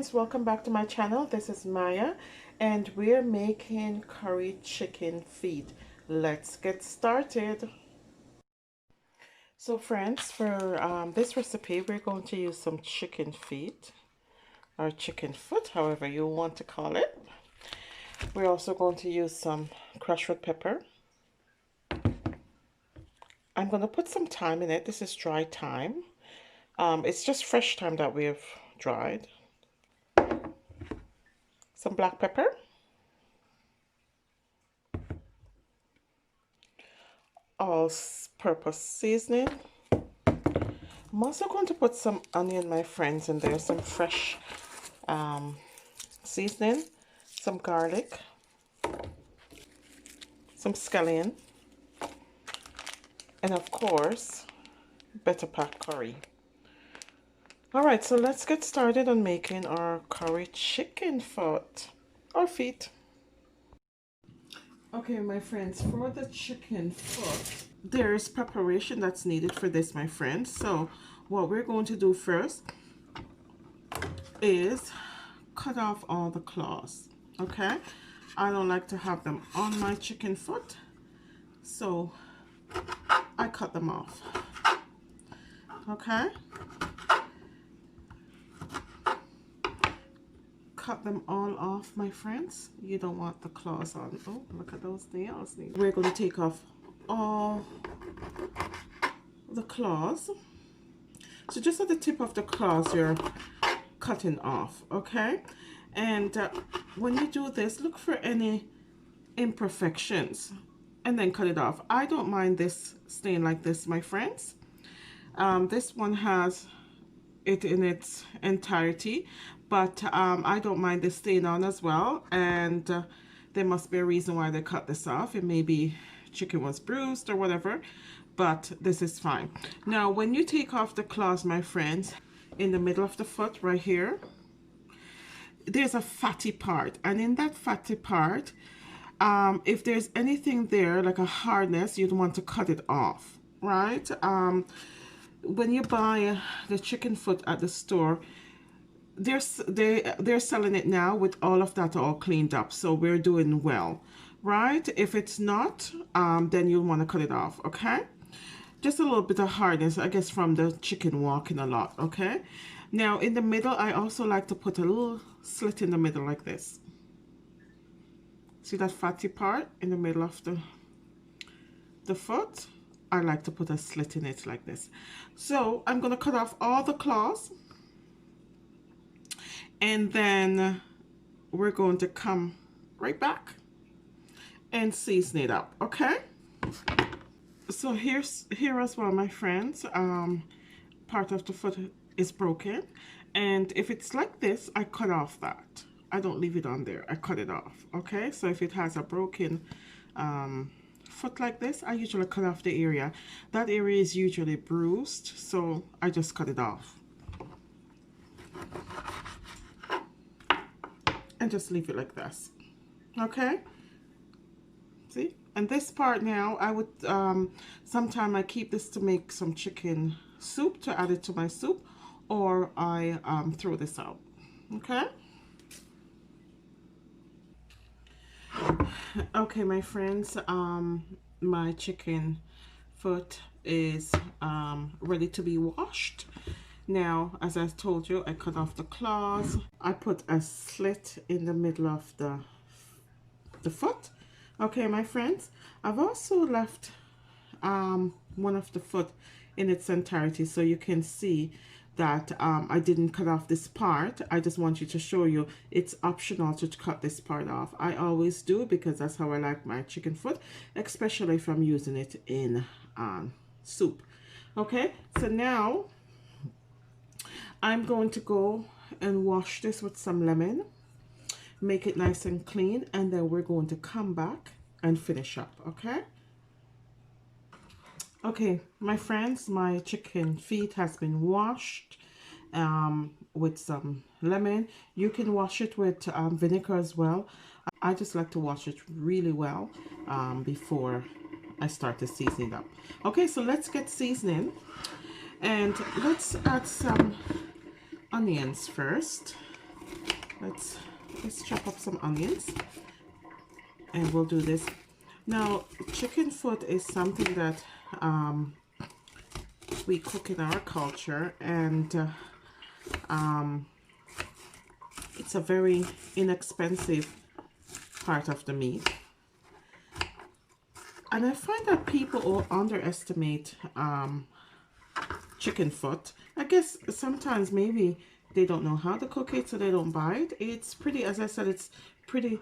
friends, welcome back to my channel. This is Maya and we're making curry chicken feet. Let's get started. So friends, for this recipe we're going to use some chicken feet or chicken foot, however you want to call it. We're also going to use some crushed red pepper. I'm going to put some thyme in it. This is dry thyme. It's just fresh thyme that we've dried. Some black pepper, all-purpose seasoning. I'm also going to put some onion, my friends, and there's some fresh seasoning, some garlic, some scallion, and of course, better pot curry. Alright, so let's get started on making our curry chicken foot or feet. Okay, my friends, for the chicken foot, there's preparation that's needed for this, my friends. So what we're going to do first is cut off all the claws. Okay, I don't like to have them on my chicken foot, so I cut them off. Okay, cut them all off, my friends. You don't want the claws on. Oh, look at those nails. We're going to take off all the claws. So just at the tip of the claws you're cutting off, okay? And when you do this, look for any imperfections and then cut it off. I don't mind this staying like this, my friends. This one has it in its entirety, but I don't mind this staying on as well, and there must be a reason why they cut this off. It may be chicken was bruised or whatever, but this is fine. Now when you take off the claws, my friends, in the middle of the foot right here, there's a fatty part, and in that fatty part, if there's anything there like a hardness, you'd want to cut it off, right? When you buy the chicken foot at the store, they're selling it now with all of that all cleaned up, so we're doing well, right? If it's not, then you'll want to cut it off. Okay, just a little bit of hardness, I guess, from the chicken walking a lot. Okay, now in the middle I also like to put a little slit in the middle like this. See that fatty part in the middle of the foot? I like to put a slit in it like this. So I'm going to cut off all the claws, and then we're going to come right back and season it up. Okay, so here as well, my friends, part of the foot is broken, and if it's like this, I cut off that. I don't leave it on there, I cut it off. Okay, so if it has a broken foot like this, I usually cut off the area. That area is usually bruised, so I just cut it off and just leave it like this. Okay, see? And this part now, I would sometime I keep this to make some chicken soup, to add it to my soup, or I throw this out. Okay, okay, my friends, my chicken foot is ready to be washed. Now, as I told you, I cut off the claws. I put a slit in the middle of the foot. Okay, my friends, I've also left one of the foot in its entirety, so you can see that I didn't cut off this part. I just want you to show you it's optional to cut this part off. I always do, because that's how I like my chicken foot, especially if I'm using it in soup. Okay, so now I'm going to go and wash this with some lemon, make it nice and clean, and then we're going to come back and finish up. Okay, okay, my friends, my chicken feet has been washed with some lemon. You can wash it with vinegar as well. I just like to wash it really well before I start to season it up. Okay, so let's get seasoning, and let's add some onions first. Let's chop up some onions, and we'll do this. Now, chicken foot is something that we cook in our culture, and it's a very inexpensive part of the meat. And I find that people all underestimate chicken foot. I guess sometimes maybe they don't know how to cook it, so they don't buy it. It's pretty, as I said, it's pretty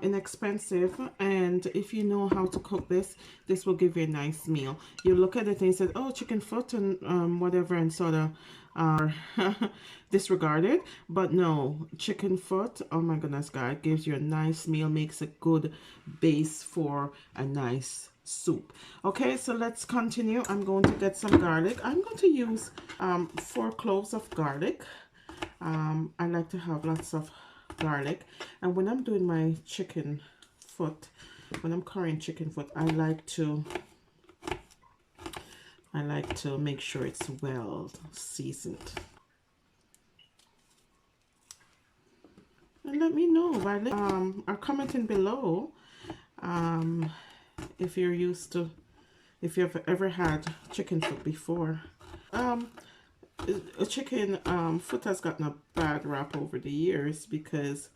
inexpensive, and if you know how to cook this, this will give you a nice meal. You look at it and you said, oh, chicken foot and whatever, and sort of disregard it. But no, chicken foot, oh my goodness, God, gives you a nice meal, makes a good base for a nice soup. Okay, so let's continue. I'm going to get some garlic. I'm going to use 4 cloves of garlic. I like to have lots of garlic, and when I'm doing my chicken foot, when I'm currying chicken foot, I like to make sure it's well seasoned. And let me know by or commenting below if you're used to, if you've ever had chicken foot before. A chicken foot has gotten a bad rap over the years because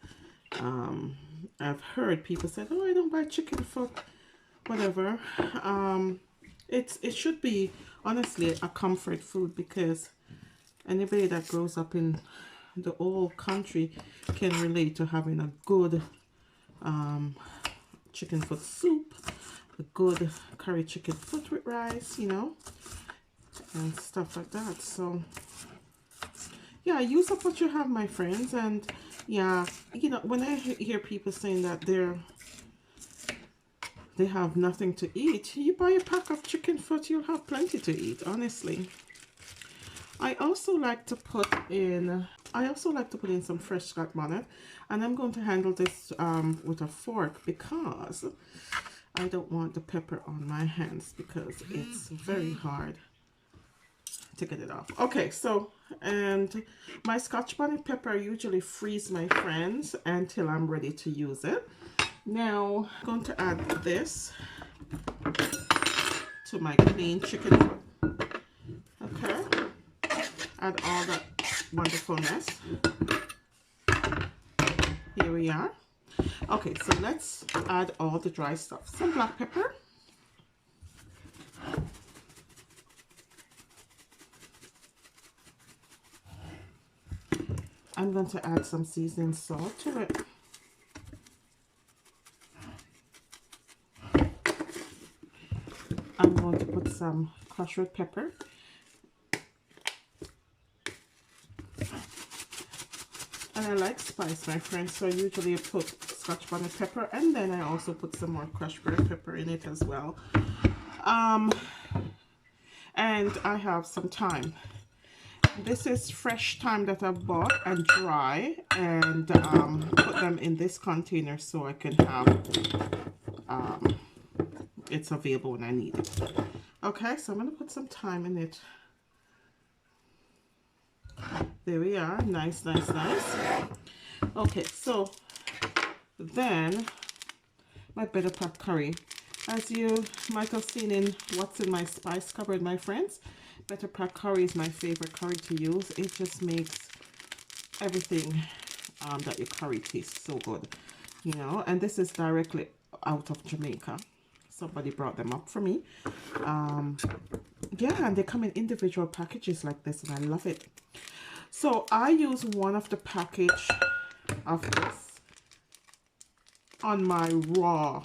I've heard people say, oh, I don't buy chicken foot, whatever. It should be, honestly, a comfort food, because anybody that grows up in the old country can relate to having a good chicken foot soup, a good curry chicken foot with rice, you know, and stuff like that. So yeah, use up what you have, my friends. And yeah, you know, when I hear people saying that they have nothing to eat, you buy a pack of chicken foot, you'll have plenty to eat, honestly. I also like to put in some fresh Scotch bonnet, and I'm going to handle this with a fork because I don't want the pepper on my hands, because it's very hard to get it off. Okay, so, and my Scotch bonnet pepper I usually freeze, my friends, until I'm ready to use it. Now I'm going to add this to my clean chicken foot. Okay, add all that wonderfulness. Here we are. Okay, so let's add all the dry stuff. Some black pepper, I'm going to add some seasoning salt to it. I'm going to put some crushed red pepper. And I like spice, my friends, so I usually put Scotch bonnet pepper, and then I also put some more crushed red pepper in it as well. And I have some thyme. This is fresh thyme that I've bought and dry, and put them in this container so I can have it's available when I need it. Okay, so I'm going to put some thyme in it. There we are. Nice, nice, nice. Okay, so then my better pot curry. As you might have seen in what's in my spice cupboard, my friends, better pot curry is my favorite curry to use. It just makes everything that your curry tastes so good, you know. And this is directly out of Jamaica. Somebody brought them up for me. Yeah, and they come in individual packages like this, and I love it. So I use one of the package of this on my raw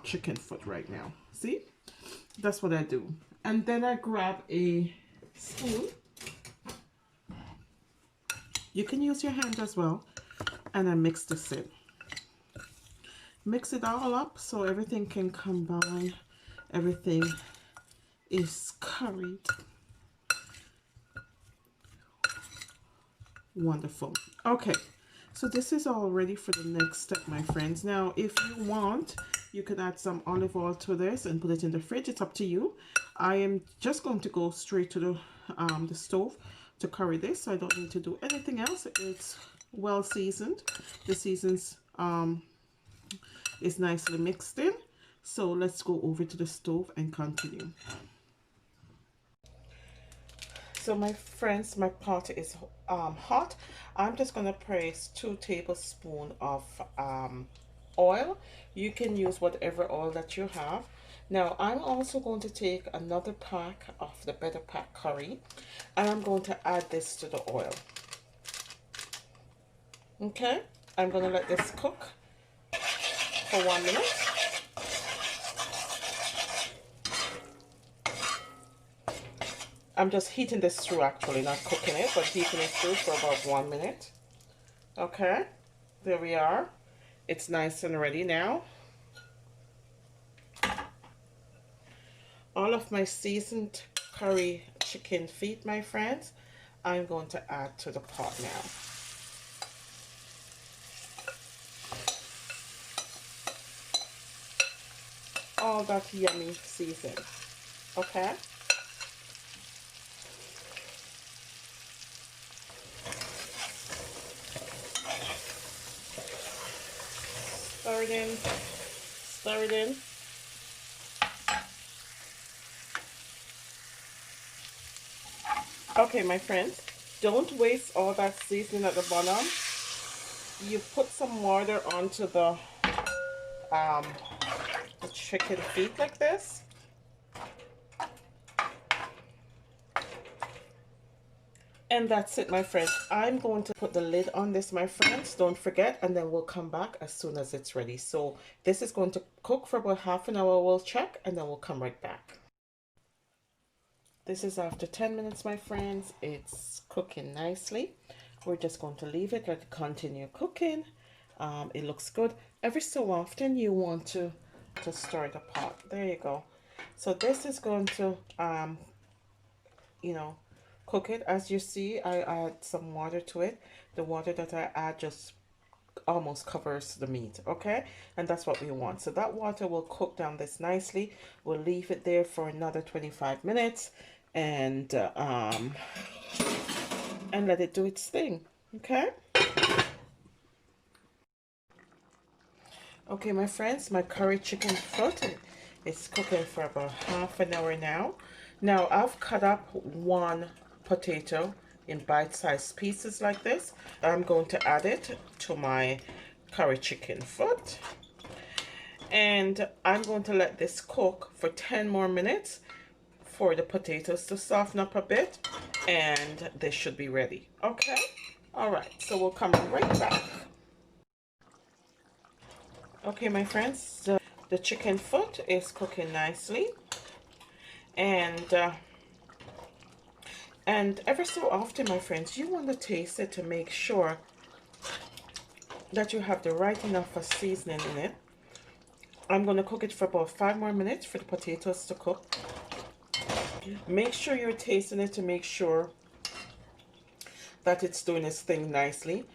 chicken foot right now. See, that's what I do. And then I grab a spoon. You can use your hand as well, and I mix this in. Mix it all up so everything can combine. Everything is curried. Wonderful. Okay, so this is all ready for the next step, my friends. Now, if you want, you can add some olive oil to this and put it in the fridge. It's up to you. I am just going to go straight to the stove to curry this, so I don't need to do anything else. It's well seasoned. The seasons is nicely mixed in. So let's go over to the stove and continue. So my friends, my pot is hot. I'm just gonna place 2 tablespoons of oil. You can use whatever oil that you have. Now I'm also going to take another pack of the Better Pack curry, and I'm going to add this to the oil. Okay, I'm gonna let this cook for 1 minute. I'm just heating this through, actually, not cooking it, but heating it through for about 1 minute. Okay, there we are. It's nice and ready now. All of my seasoned curry chicken feet, my friends, I'm going to add to the pot now. All that yummy season. Okay. Stir it in. Okay, my friends, don't waste all that seasoning at the bottom. You put some water onto the chicken feet like this. And that's it, my friends. I'm going to put the lid on this, my friends. Don't forget, and then we'll come back as soon as it's ready. So this is going to cook for about half an hour. We'll check, and then we'll come right back. This is after 10 minutes, my friends. It's cooking nicely. We're just going to leave it, let it continue cooking. It looks good. Every so often, you want to stir the pot. There you go. So this is going to, you know, cook it. As you see, I add some water to it. The water that I add just almost covers the meat, okay? And that's what we want. So that water will cook down this nicely. We'll leave it there for another 25 minutes and let it do its thing, okay? Okay, my friends, my curry chicken foot is cooking for about half an hour now. Now I've cut up 1 potato in bite-sized pieces like this. I'm going to add it to my curry chicken foot, and I'm going to let this cook for 10 more minutes for the potatoes to soften up a bit, and this should be ready. Okay, all right, so we'll come right back. Okay, my friends, the chicken foot is cooking nicely, and ever so often, my friends, you want to taste it to make sure that you have the right enough of seasoning in it. I'm going to cook it for about 5 more minutes for the potatoes to cook. Make sure you're tasting it to make sure that it's doing its thing nicely.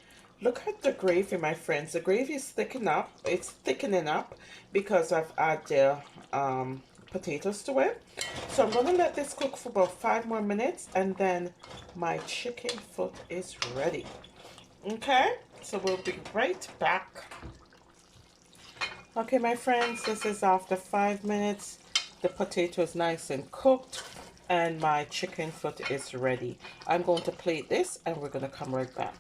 Look at the gravy, my friends. The gravy is thickening up. It's thickening up because I've added potatoes to it. So I'm going to let this cook for about 5 more minutes, and then my chicken foot is ready. Okay, so we'll be right back. Okay, my friends, this is after 5 minutes. The potato is nice and cooked, and my chicken foot is ready. I'm going to plate this, and we're going to come right back.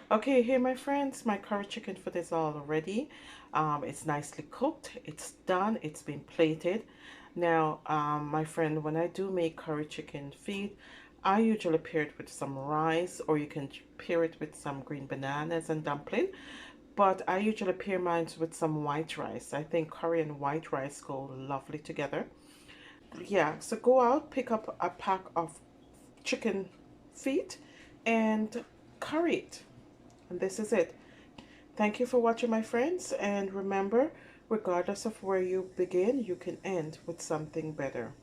Okay, here, my friends, my curry chicken foot is all ready. It's nicely cooked. It's done. It's been plated. Now, my friend, when I do make curry chicken feet, I usually pair it with some rice, or you can pair it with some green bananas and dumpling. But I usually pair mine with some white rice. I think curry and white rice go lovely together. Yeah, so go out, pick up a pack of chicken feet and curry it. And this is it. Thank you for watching, my friends, and remember, regardless of where you begin, you can end with something better.